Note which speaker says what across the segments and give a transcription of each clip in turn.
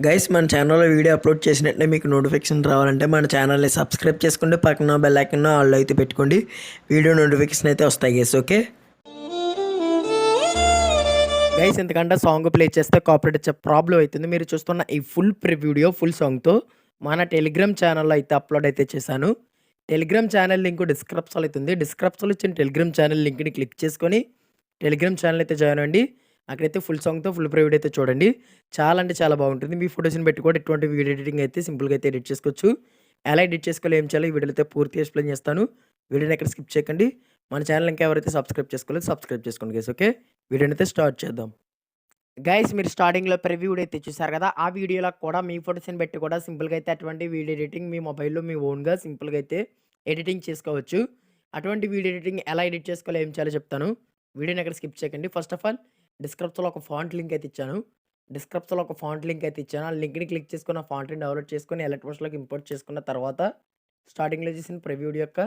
Speaker 1: Guys మన ఛానల్లో video upload చేసినట్టే మీకు నోటిఫికేషన్ రావాలంటే మన ఛానల్ని సబ్స్క్రైబ్ చేసుకుంటే పక్కన బెల్ ఐకాన్ ఆల్ అయితే పెట్టుకోండి. వీడియో నోటిఫికేషన్ అయితే వస్తాయి గైస్. ఓకే గైస్, ఎందుకంటే సాంగ్ ప్లే చేస్తే కాపీరైట్ వచ్చే ప్రాబ్లం అవుతుంది. మీరు చూస్తున్న ఈ ఫుల్ వీడియో ఫుల్ సాంగ్తో మన టెలిగ్రామ్ ఛానల్లో అయితే అప్లోడ్ అయితే చేశాను. టెలిగ్రామ్ ఛానల్ లింక్ డిస్క్రిప్షన్లో అవుతుంది. డిస్క్రిప్షన్లో ఇచ్చిన టెలిగ్రామ్ ఛానల్ లింక్ని క్లిక్ చేసుకొని టెలిగ్రామ్ ఛానల్ అయితే జాయిన్ అవ్వండి. అక్కడైతే ఫుల్ సాంగ్తో ఫుల్ వీడియో అయితే చూడండి. చాలా అంటే చాలా బాగుంటుంది. మీ ఫోటోస్ని పెట్టి కూడా ఇటువంటి వీడియో ఎడిటింగ్ అయితే సింపుల్గా అయితే ఎడిట్ చేసుకోవచ్చు. ఎలా ఎడిట్ చేసుకోవాలి, ఏం చేయాలి ఈ వీడియోలో అయితే పూర్తిగా ఎక్స్ప్లెయిన్ చేస్తాను. వీడియోని ఎక్కడ స్కిప్ చేయకండి. మన ఛానల్ ఇంకా ఎవరైతే సబ్స్క్రైబ్ చేసుకోలేదు సబ్స్క్రైబ్ చేసుకోండి గైస్. ఓకే, వీడియోని అయితే స్టార్ట్ చేద్దాం. గైస్, మీరు స్టార్టింగ్లో ప్రివ్యూ వీడియో అయితే చూసారు కదా, ఆ వీడియోలో కూడా మీ ఫోటోస్ని పెట్టి కూడా సింపుల్గా అయితే అటువంటి వీడియో ఎడిటింగ్ మీ మొబైల్లో మీ ఓన్గా సింపుల్గా అయితే ఎడిటింగ్ చేసుకోవచ్చు. అటువంటి వీడియో ఎడిటింగ్ ఎలా ఎడిట్ చేసుకోవాలో ఏం చేయాలో చెప్తాను. వీడియోని ఎక్కడ స్కిప్ చేయకండి. ఫస్ట్ ఆఫ్ ఆల్ డిస్క్రిప్షన్లో ఒక ఫాంట్ లింక్ అయితే ఇచ్చాను. ఆ లింక్ని క్లిక్ చేసుకుని ఆ ఫాంట్ని డౌన్లోడ్ చేసుకొని ఎలక్ట్రోన్స్లోకి ఇంపోర్ట్ చేసుకున్న తర్వాత స్టార్టింగ్లో చేసిన ప్రివ్యూ వీడియో యొక్క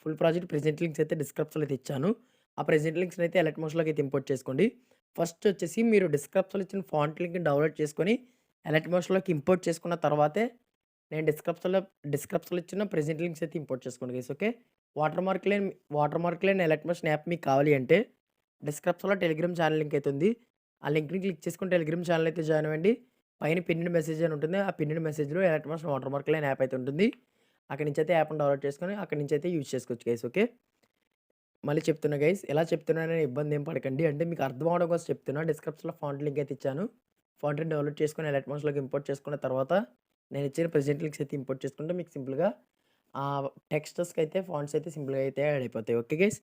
Speaker 1: ఫుల్ ప్రాజెక్ట్ ప్రెజెంట్ లింక్స్ అయితే డిస్క్రిప్షన్లో అయితే ఇచ్చాను. ఆ ప్రెజెంట్ లింక్స్ని అయితే ఎలక్ట్రోన్స్లోకి అయితే ఇంపోర్ట్ చేసుకోండి. ఫస్ట్ వచ్చేసి మీరు డిస్క్రిప్షన్లో ఇచ్చిన ఫాంట్ లింక్ని డౌన్లోడ్ చేసుకొని ఎలక్ట్రోన్స్లోకి ఇంపోర్ట్ చేసుకున్న తర్వాతే నేను డిస్క్రిప్షన్లో ఇచ్చిన ప్రెజెంట్ లింక్స్ అయితే ఇంపోర్ట్ చేసుకోండి గైస్. ఓకే, వాటర్ మార్క్ లేని ఎలక్ట్రోన్ యాప్ మీకు కావాలి అంటే డిస్క్రిప్షన్లో టెలిగ్రామ్ ఛానల్ లింక్ అయితే ఉంది. ఆ లింక్ని క్లిక్ చేసుకుని టెలిగ్రామ్ ఛానల్ అయితే జాయిన్ అవ్వండి. పైన పిన్నిడ్ మెసేజ్ అని ఉంటుంది. ఆ పిన్నిడ్ మెసేజ్లో ఎలక్ట్రానిక్స్ వాటర్ మార్క్ లేని యాప్ అయితే ఉంటుంది. అక్కడి నుంచి అయితే యాప్ని డౌన్లోడ్ చేసుకొని అక్కడి నుంచి అయితే యూజ్ చేసుకోవచ్చు గైస్. ఓకే, మళ్ళీ చెప్తున్నా గైస్, ఎలా చెప్తున్నానని ఇబ్బంది ఏం పడకండి. అంటే మీకు అర్థం అవడం కోసం చెప్తున్నా. డిస్క్రిప్షన్లో ఫాంట్ లింక్ అయితే ఇచ్చాను. ఫాంట్ని డౌన్లోడ్ చేసుకొని ఎలక్ట్రానిక్స్లోకి ఇంపోర్ట్ చేసుకున్న తర్వాత నేను ఇచ్చిన ప్రెజెంట్ లింక్స్ అయితే ఇంపోర్ట్ చేసుకుంటే మీకు సింపుల్గా ఆ టెక్స్టర్స్కి అయితే ఫాంట్స్ అయితే సింపుల్గా అయితే యాడ్ అయిపోతాయి. ఓకే గైస్,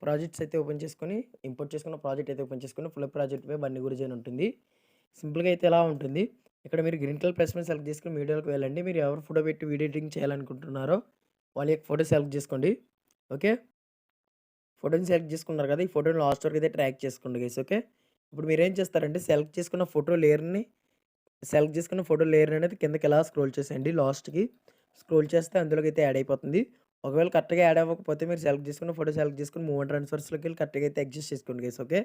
Speaker 1: ప్రాజెక్ట్స్ అయితే ఓపెన్ చేసుకొని ఇంపోర్ట్ చేసుకున్న ప్రాజెక్ట్ అయితే ఓపెన్ చేసుకొని ఫుల్ ప్రాజెక్ట్ పై బన్నీ గురుజీ అని ఉంటుంది. సింపుల్గా అయితే ఎలా ఉంటుంది. ఇక్కడ మీరు గ్రీన్ కలర్ ప్లస్ మీద సెలెక్ట్ చేసుకుని మీడియాలోకి వెళ్ళండి. మీరు ఎవరు ఫోటో పెట్టి వీడియో ఎడిటింగ్ చేయాలనుకుంటున్నారో వాళ్ళ యొక్క ఫోటో సెలెక్ట్ చేసుకోండి. ఓకే, ఫోటోని సెలెక్ట్ చేసుకున్నారు కదా, ఈ ఫోటోని లాస్ట్ వరకు అయితే ట్రాక్ చేసుకోండి గైస్. ఓకే, ఇప్పుడు మీరు ఏం చేస్తారంటే సెలెక్ట్ చేసుకున్న ఫోటో లేయర్ అనేది కిందకి ఎలా స్క్రోల్ చేసేయండి. లాస్ట్కి స్క్రోల్ చేస్తే అందులోకి అయితే యాడ్ అయిపోతుంది. ఒకవేళ కరెక్ట్గా యాడ్ అవ్వకపోతే మీరు సెలెక్ట్ చేసుకున్న ఫోటో సెలెక్ట్ చేసుకుని మూవ్ అండ్ ట్రాన్స్ఫర్స్లోకి వెళ్ళి కరెక్ట్గా అయితే అడ్జస్ట్ చేసుకోండి గైస్. ఓకే,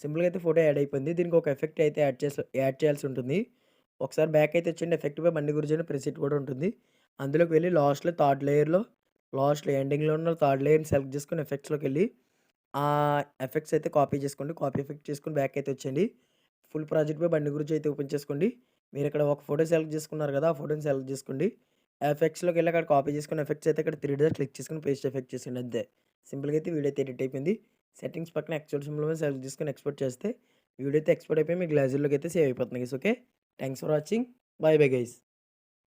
Speaker 1: సింపుల్గా అయితే ఫోటో యాడ్ అయిపోయింది. దీనికి ఒక ఎఫెక్ట్ అయితే యాడ్ చేయాల్సి ఉంటుంది. ఒకసారి బ్యాక్ అయితే వచ్చిండి. ఎఫెక్ట్ పై బండి గురించి ప్రెసెట్ కూడా ఉంటుంది. అందులోకి వెళ్ళి లాస్ట్లో ఎండింగ్లో ఉన్న థర్డ్ లేయర్ని సెలెక్ట్ చేసుకుని ఎఫెక్ట్స్లోకి వెళ్ళి ఆ ఎఫెక్ట్స్ అయితే కాపీ చేసుకోండి. కాపీ ఎఫెక్ట్ చేసుకుని బ్యాక్ అయితే వచ్చేయండి. ఫుల్ ప్రాజెక్ట్ పై బండి గురించి అయితే ఓపెన్ చేసుకోండి. మీరు ఇక్కడ ఒక ఫోటో సెలెక్ట్ చేసుకున్నారు కదా, ఆ ఫోటోని సెలెక్ట్ చేసుకోండి. ఎఫెక్ట్స్లోకి వెళ్ళి అక్కడ కాపీ చేసుకుని ఎఫెక్ట్స్ అయితే ఇక్కడ 3 డాట్స్ క్లిక్ చేసుకుని పేస్ట్ ఎఫెక్ట్ చేసేయండి. అంతే, సింపుల్గా అయితే వీడియో అయితే ఎడిట్ అయిపోయింది. సెట్టింగ్స్ పక్కన ఎక్స్పోర్ట్ సింబల్ మీద సెలెక్ట్ చేసుకుని ఎక్స్పోర్ట్ చేస్తే వీడియో అయితే ఎక్స్పోర్ట్ అయిపోయి మీ గ్లాజర్లోకి అయితే సేవ్ అయిపోతుంది guys. Okay, thanks for watching. By bye guys.